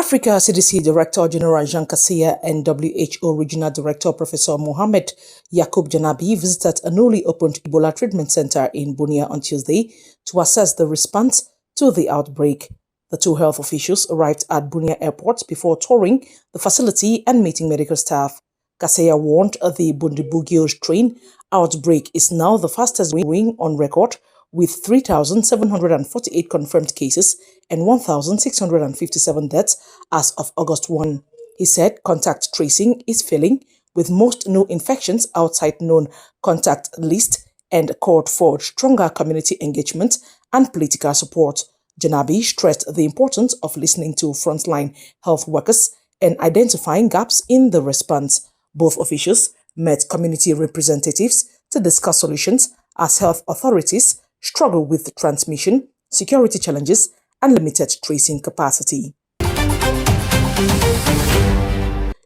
Africa CDC Director General Jean Kaseya and WHO Regional Director Professor Mohamed Yacoub Janabi visited a newly opened Ebola treatment center in Bunia on Tuesday to assess the response to the outbreak. The two health officials arrived at Bunia Airport before touring the facility and meeting medical staff. Kaseya warned the Bundibugyo strain outbreak is now the fastest growing on record, with 3,748 confirmed cases and 1,657 deaths as of August 1. He said contact tracing is failing, with most new infections outside known contact list, and called for stronger community engagement and political support. Janabi stressed the importance of listening to frontline health workers and identifying gaps in the response. Both officials met community representatives to discuss solutions as health authorities struggle with transmission, security challenges, and limited tracing capacity.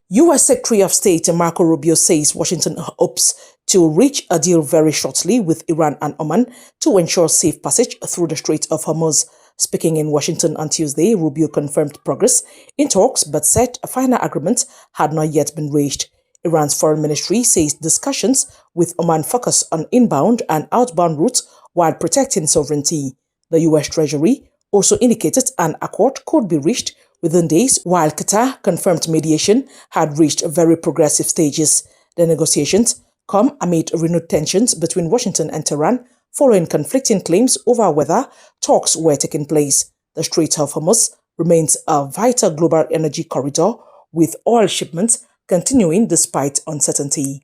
U.S. Secretary of State Marco Rubio says Washington hopes to reach a deal very shortly with Iran and Oman to ensure safe passage through the Strait of Hormuz. Speaking in Washington on Tuesday, Rubio confirmed progress in talks but said a final agreement had not yet been reached. Iran's foreign ministry says discussions with Oman focus on inbound and outbound routes while protecting sovereignty. The U.S. Treasury also indicated an accord could be reached within days, while Qatar confirmed mediation had reached very progressive stages. The negotiations come amid renewed tensions between Washington and Tehran following conflicting claims over whether talks were taking place. The Strait of Hormuz remains a vital global energy corridor, with oil shipments continuing despite uncertainty.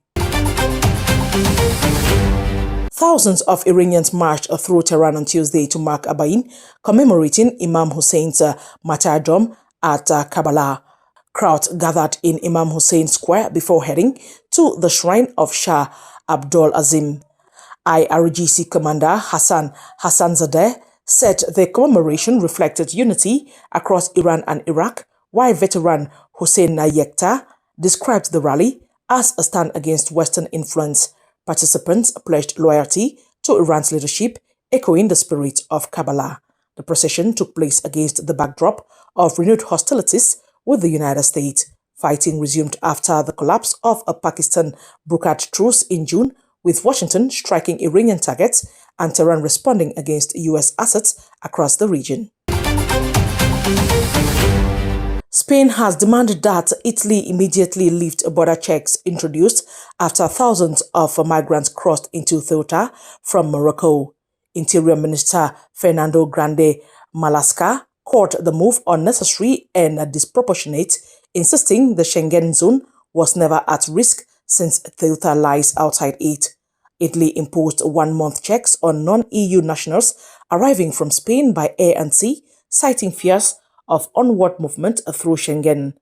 Thousands of Iranians marched through Tehran on Tuesday to mark a Bain commemorating Imam Hussein's martyrdom at Karbala. Crowds gathered in Imam Hussein Square before heading to the shrine of Shah Abdul Azim. IRGC commander Hassan Hassanzadeh said the commemoration reflected unity across Iran and Iraq, while veteran Hussein Nayekta described the rally as a stand against Western influence. Participants pledged loyalty to Iran's leadership, echoing the spirit of Karbala. The procession took place against the backdrop of renewed hostilities with the United States. Fighting resumed after the collapse of a Pakistan-brokered truce in June, with Washington striking Iranian targets and Tehran responding against U.S. assets across the region. Spain has demanded that Italy immediately lift border checks introduced after thousands of migrants crossed into Ceuta from Morocco. Interior Minister Fernando Grande Marlaska called the move unnecessary and disproportionate, insisting the Schengen zone was never at risk since Ceuta lies outside it. Italy imposed 1-month checks on non-EU nationals arriving from Spain by air and sea, citing fears of onward movement through Schengen.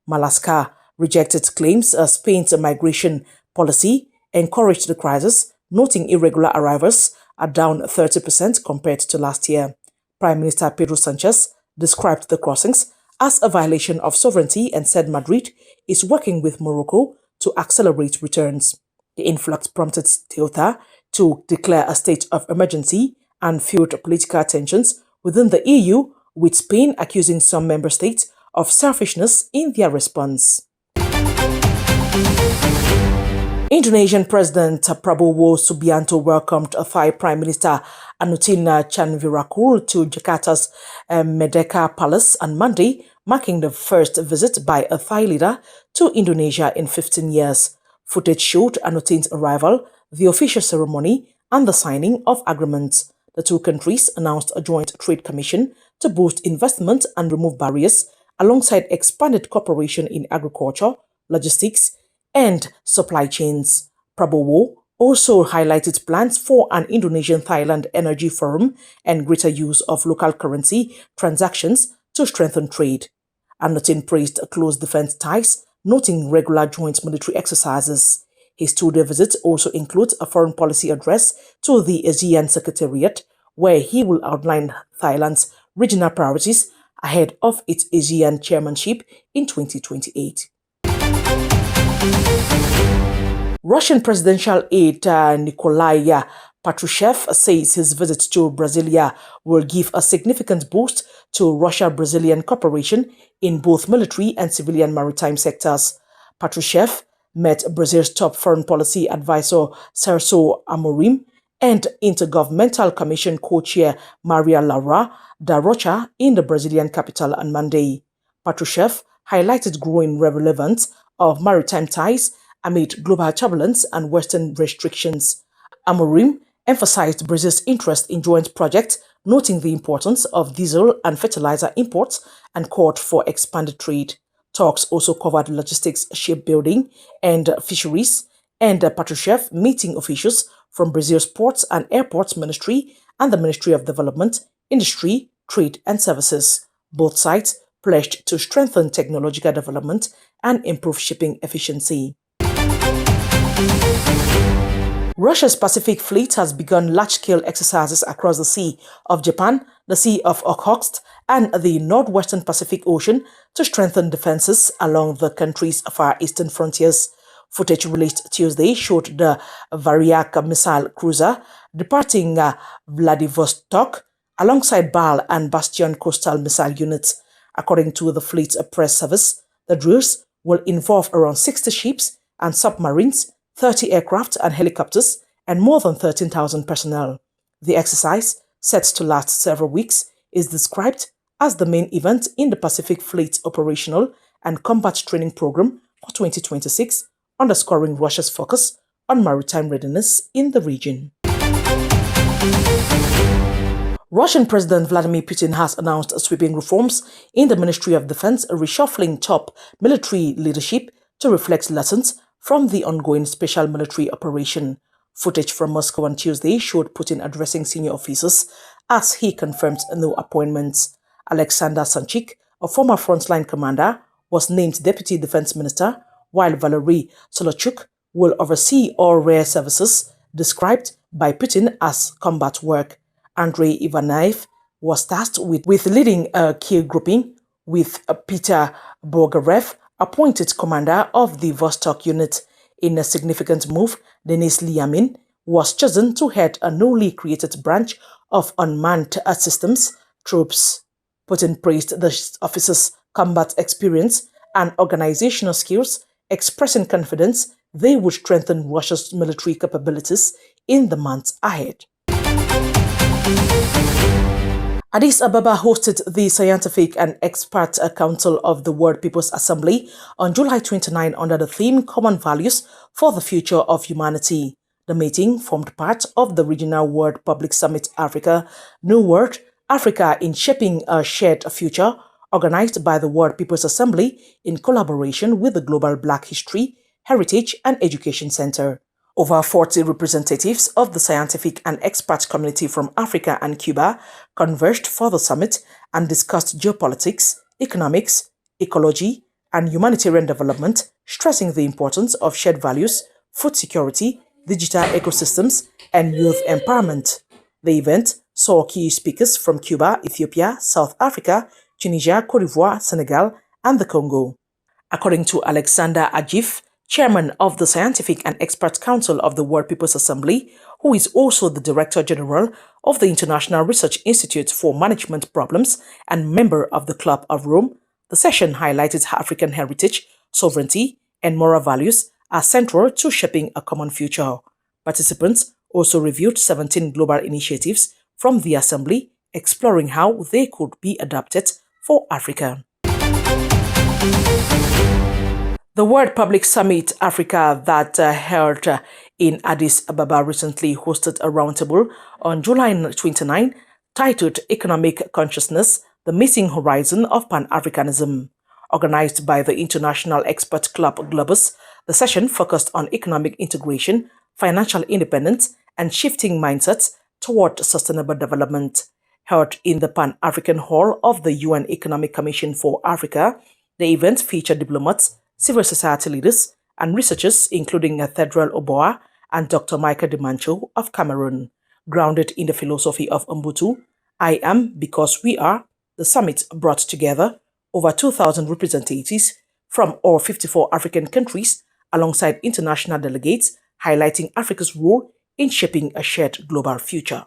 Marlaska rejected claims Spain's migration policy encouraged the crisis, noting irregular arrivals are down 30% compared to last year. Prime Minister Pedro Sanchez described the crossings as a violation of sovereignty and said Madrid is working with Morocco to accelerate returns. The influx prompted Ceuta to declare a state of emergency and fueled political tensions within the EU, with Spain accusing some member states of selfishness in their response. Indonesian President Prabowo Subianto welcomed Thai Prime Minister Anutin Chanvirakul to Jakarta's Merdeka Palace on Monday, marking the first visit by a Thai leader to Indonesia in 15 years. Footage showed Anutin's arrival, the official ceremony, and the signing of agreements. The two countries announced a joint trade commission to boost investment and remove barriers, alongside expanded cooperation in agriculture, logistics, and supply chains. Prabowo also highlighted plans for an Indonesian-Thailand energy forum and greater use of local currency transactions to strengthen trade. Anutin praised close defense ties, noting regular joint military exercises. His two-day visit also includes a foreign policy address to the ASEAN Secretariat, where he will outline Thailand's regional priorities ahead of its ASEAN chairmanship in 2028. Russian presidential aide Nikolai Patrushev says his visit to Brasilia will give a significant boost to Russia-Brazilian cooperation in both military and civilian maritime sectors. Patrushev met Brazil's top foreign policy advisor Sergio Amorim and Intergovernmental Commission co-chair Maria Laura da Rocha in the Brazilian capital on Monday. Patrushev highlighted growing relevance of maritime ties amid global turbulence and Western restrictions. Amorim emphasized Brazil's interest in joint projects, noting the importance of diesel and fertilizer imports and called for expanded trade. Talks also covered logistics, shipbuilding, and fisheries, and Patrushev meeting officials from Brazil's Ports and Airports Ministry and the Ministry of Development, Industry, Trade and Services. Both sides pledged to strengthen technological development and improve shipping efficiency. Russia's Pacific Fleet has begun large-scale exercises across the Sea of Japan, the Sea of Okhotsk, and the northwestern Pacific Ocean to strengthen defenses along the country's far eastern frontiers. Footage released Tuesday showed the Varyak missile cruiser departing Vladivostok alongside Bal and Bastion coastal missile units. According to the fleet's press service, the drills will involve around 60 ships and submarines, 30 aircraft and helicopters, and more than 13,000 personnel. The exercise, set to last several weeks, is described as the main event in the Pacific Fleet's operational and combat training program for 2026, underscoring Russia's focus on maritime readiness in the region. Russian President Vladimir Putin has announced sweeping reforms in the Ministry of Defense, reshuffling top military leadership to reflect lessons from the ongoing special military operation. Footage from Moscow on Tuesday showed Putin addressing senior officers as he confirmed no appointments. Alexander Sanchik, a former frontline commander, was named Deputy Defense Minister, while Valery Solochuk will oversee all rare services described by Putin as combat work. Andrei Ivanaev was tasked with leading a key grouping, with Peter Bogarev appointed commander of the Vostok unit. In a significant move, Denis Lyamin was chosen to head a newly created branch of unmanned systems troops. Putin praised the officers' combat experience and organizational skills, expressing confidence they would strengthen Russia's military capabilities in the months ahead. Addis Ababa hosted the Scientific and Expert Council of the World People's Assembly on July 29 under the theme Common Values for the Future of Humanity. The meeting formed part of the Regional World Public Summit Africa, New World, Africa in Shaping a Shared Future, organized by the World People's Assembly in collaboration with the Global Black History, Heritage and Education Center. Over 40 representatives of the scientific and expert community from Africa and Cuba converged for the summit and discussed geopolitics, economics, ecology, and humanitarian development, stressing the importance of shared values, food security, digital ecosystems, and youth empowerment. The event saw key speakers from Cuba, Ethiopia, South Africa, Tunisia, Cote d'Ivoire, Senegal, and the Congo. According to Alexander Ajif, chairman of the Scientific and Expert Council of the World People's Assembly, who is also the Director General of the International Research Institute for Management Problems and member of the Club of Rome, the session highlighted African heritage, sovereignty, and moral values as central to shaping a common future. Participants also reviewed 17 global initiatives from the Assembly, exploring how they could be adapted for Africa. The World Public Summit Africa that held in Addis Ababa recently hosted a roundtable on July 29 titled Economic Consciousness, the Missing Horizon of Pan-Africanism. Organized by the International Expert Club Globus, the session focused on economic integration, financial independence, and shifting mindsets toward sustainable development. Held in the Pan-African Hall of the UN Economic Commission for Africa, the event featured diplomats, civil society leaders, and researchers including Theodore Oboa and Dr. Michael Dimancho of Cameroon. Grounded in the philosophy of Ubuntu, I am because we are, the summit brought together over 2,000 representatives from all 54 African countries alongside international delegates, highlighting Africa's role in shaping a shared global future.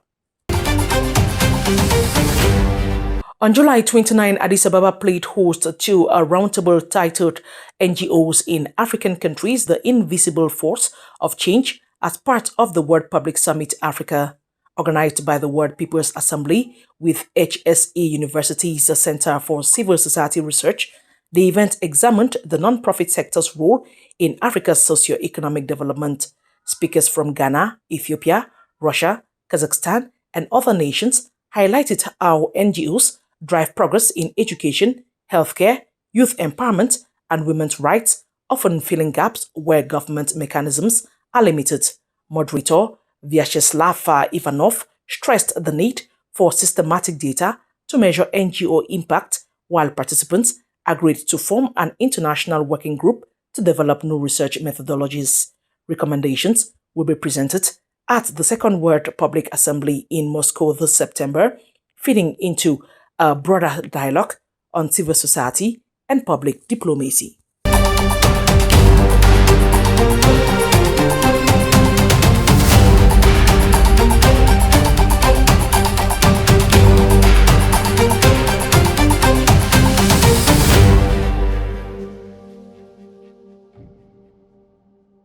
On July 29, Addis Ababa played host to a roundtable titled NGOs in African Countries, the Invisible Force of Change, as part of the World Public Summit Africa, organized by the World People's Assembly with HSE University's Center for Civil Society Research. The event examined the non-profit sector's role in Africa's socio-economic development. Speakers from Ghana, Ethiopia, Russia, Kazakhstan, and other nations highlighted how NGOs drive progress in education, healthcare, youth empowerment, and women's rights, often filling gaps where government mechanisms are limited. Moderator Vyacheslav Ivanov stressed the need for systematic data to measure NGO impact, while participants agreed to form an international working group to develop new research methodologies. Recommendations will be presented at the Second World Public Assembly in Moscow this September, feeding into a broader dialogue on civil society and public diplomacy.